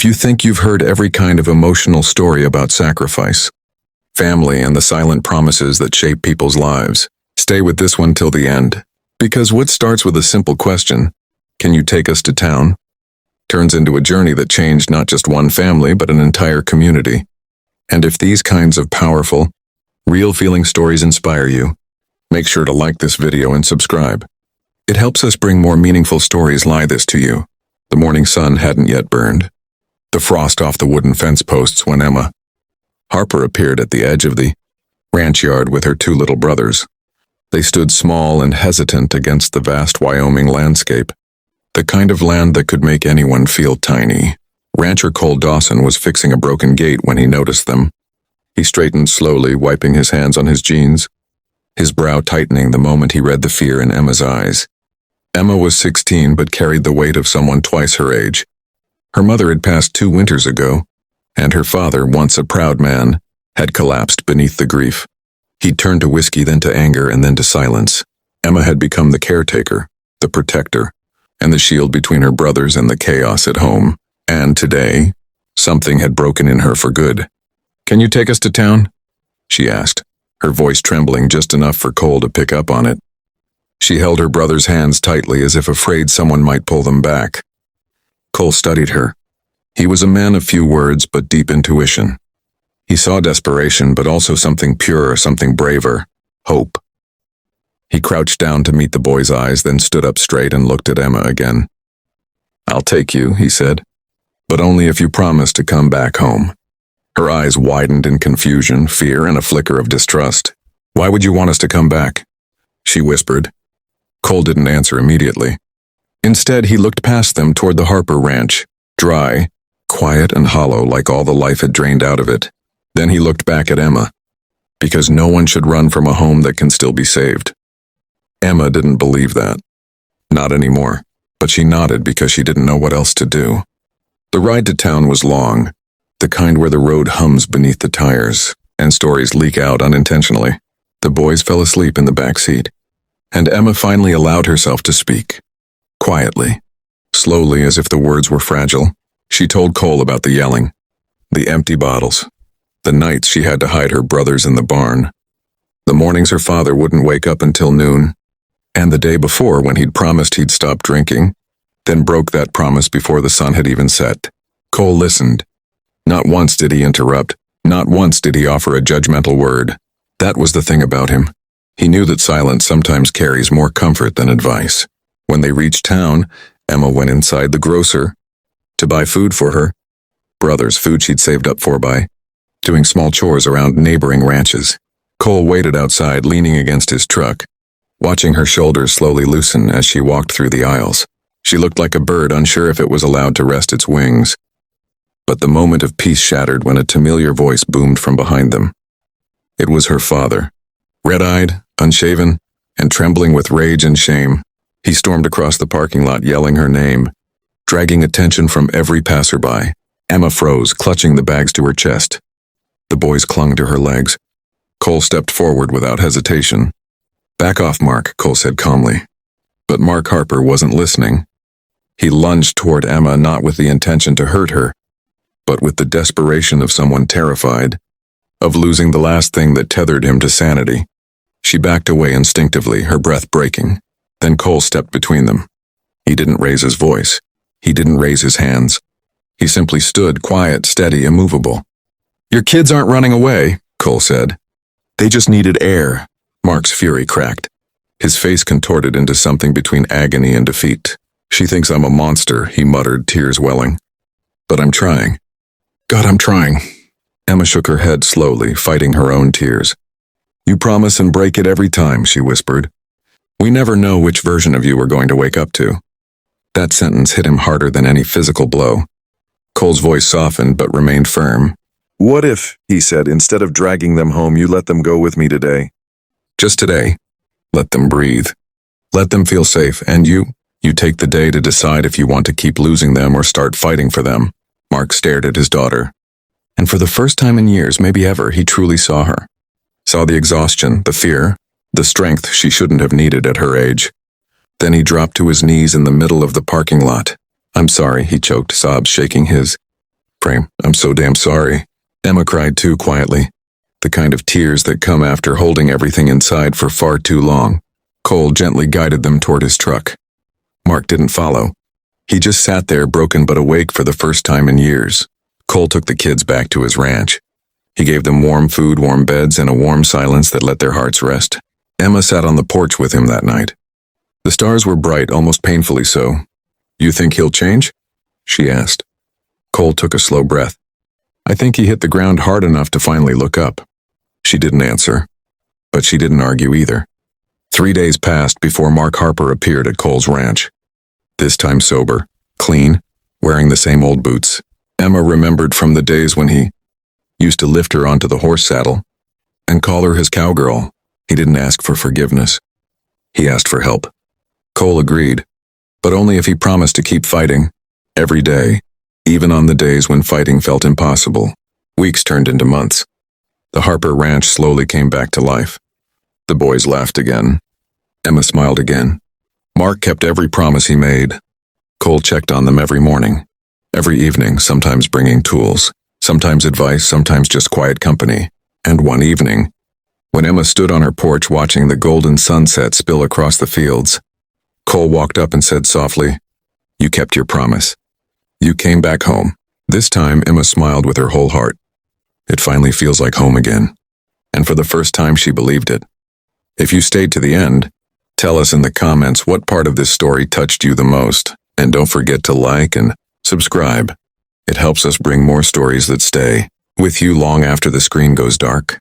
If you think you've heard every kind of emotional story about sacrifice, family, and the silent promises that shape people's lives, stay with this one till the end. Because what starts with a simple question, "Can you take us to town?" turns into a journey that changed not just one family but an entire community. And if these kinds of powerful, real-feeling stories inspire you, make sure to like this video and subscribe. It helps us bring more meaningful stories like this to you. The morning sun hadn't yet burned. The frost off the wooden fence posts when Emma Harper appeared at the edge of the ranch yard with her two little brothers. They stood small and hesitant against the vast Wyoming landscape, the kind of land that could make anyone feel tiny. Rancher Cole Dawson was fixing a broken gate when he noticed them. He straightened slowly, wiping his hands on his jeans, his brow tightening the moment he read the fear in Emma's eyes. Emma was 16 but carried the weight of someone twice her age. Her mother had passed 2 winters ago, and her father, once a proud man, had collapsed beneath the grief. He'd turned to whiskey, then to anger, and then to silence. Emma had become the caretaker, the protector, and the shield between her brothers and the chaos at home. And today, something had broken in her for good. "Can you take us to town?" she asked, her voice trembling just enough for Cole to pick up on it. She held her brother's hands tightly as if afraid someone might pull them back. Cole studied her. He was a man of few words but deep intuition. He saw desperation but also something purer, something braver, hope. He crouched down to meet the boy's eyes, then stood up straight and looked at Emma again. "I'll take you," he said, "but only if you promise to come back home." Her eyes widened in confusion, fear, and a flicker of distrust. "Why would you want us to come back?" she whispered. Cole didn't answer immediately. Instead, he looked past them toward the Harper ranch, dry, quiet, and hollow like all the life had drained out of it. Then he looked back at Emma, because no one should run from a home that can still be saved. Emma didn't believe that. Not anymore, but she nodded because she didn't know what else to do. The ride to town was long, the kind where the road hums beneath the tires, and stories leak out unintentionally. The boys fell asleep in the back seat, and Emma finally allowed herself to speak. Quietly, slowly, as if the words were fragile, she told Cole about the yelling, the empty bottles, the nights she had to hide her brothers in the barn, the mornings her father wouldn't wake up until noon, and the day before when he'd promised he'd stop drinking, then broke that promise before the sun had even set. Cole listened. Not once did he interrupt, not once did he offer a judgmental word. That was the thing about him. He knew that silence sometimes carries more comfort than advice. When they reached town, Emma went inside the grocer to buy food for her brother's, food she'd saved up for by doing small chores around neighboring ranches. Cole waited outside, leaning against his truck, watching her shoulders slowly loosen as she walked through the aisles. She looked like a bird, unsure if it was allowed to rest its wings. But the moment of peace shattered when a familiar voice boomed from behind them. It was her father, red-eyed, unshaven, and trembling with rage and shame. He stormed across the parking lot, yelling her name, dragging attention from every passerby. Emma froze, clutching the bags to her chest. The boys clung to her legs. Cole stepped forward without hesitation. "Back off, Mark," Cole said calmly. But Mark Harper wasn't listening. He lunged toward Emma, not with the intention to hurt her, but with the desperation of someone terrified, of losing the last thing that tethered him to sanity. She backed away instinctively, her breath breaking. Then Cole stepped between them. He didn't raise his voice. He didn't raise his hands. He simply stood, quiet, steady, immovable. "Your kids aren't running away," Cole said. "They just needed air." Mark's fury cracked. His face contorted into something between agony and defeat. "She thinks I'm a monster," he muttered, tears welling. "But I'm trying. God, I'm trying." Emma shook her head slowly, fighting her own tears. "You promise and break it every time," she whispered. "We never know which version of you we're going to wake up to." That sentence hit him harder than any physical blow. Cole's voice softened but remained firm. "What if," he said, "instead of dragging them home, you let them go with me today? Just today. Let them breathe. Let them feel safe, and you take the day to decide if you want to keep losing them or start fighting for them." Mark stared at his daughter. And for the first time in years, maybe ever, he truly saw her. Saw the exhaustion, the fear, the strength she shouldn't have needed at her age. Then he dropped to his knees in the middle of the parking lot. "I'm sorry," he choked, sobs shaking his Frame, I'm so damn sorry. Emma cried too quietly, the kind of tears that come after holding everything inside for far too long. Cole gently guided them toward his truck. Mark didn't follow. He just sat there, broken but awake for the first time in years. Cole took the kids back to his ranch. He gave them warm food, warm beds, and a warm silence that let their hearts rest. Emma sat on the porch with him that night. The stars were bright, almost painfully so. You think he'll change? She asked. Cole took a slow breath. I think he hit the ground hard enough to finally look up. She didn't answer, but she didn't argue either. 3 days passed before Mark Harper appeared at Cole's ranch. This time sober, clean, wearing the same old boots. Emma remembered from the days when he used to lift her onto the horse saddle and call her his cowgirl. He didn't ask for forgiveness. He asked for help. Cole agreed, but only if he promised to keep fighting, every day, even on the days when fighting felt impossible. Weeks turned into months. The Harper ranch slowly came back to life. The boys laughed again. Emma smiled again. Mark kept every promise he made. Cole checked on them every morning, every evening, sometimes bringing tools, sometimes advice, sometimes just quiet company. And one evening, when Emma stood on her porch watching the golden sunset spill across the fields, Cole walked up and said softly, "You kept your promise. You came back home." This time, Emma smiled with her whole heart. It finally feels like home again. And for the first time, she believed it. If you stayed to the end, tell us in the comments what part of this story touched you the most. And don't forget to like and subscribe. It helps us bring more stories that stay with you long after the screen goes dark.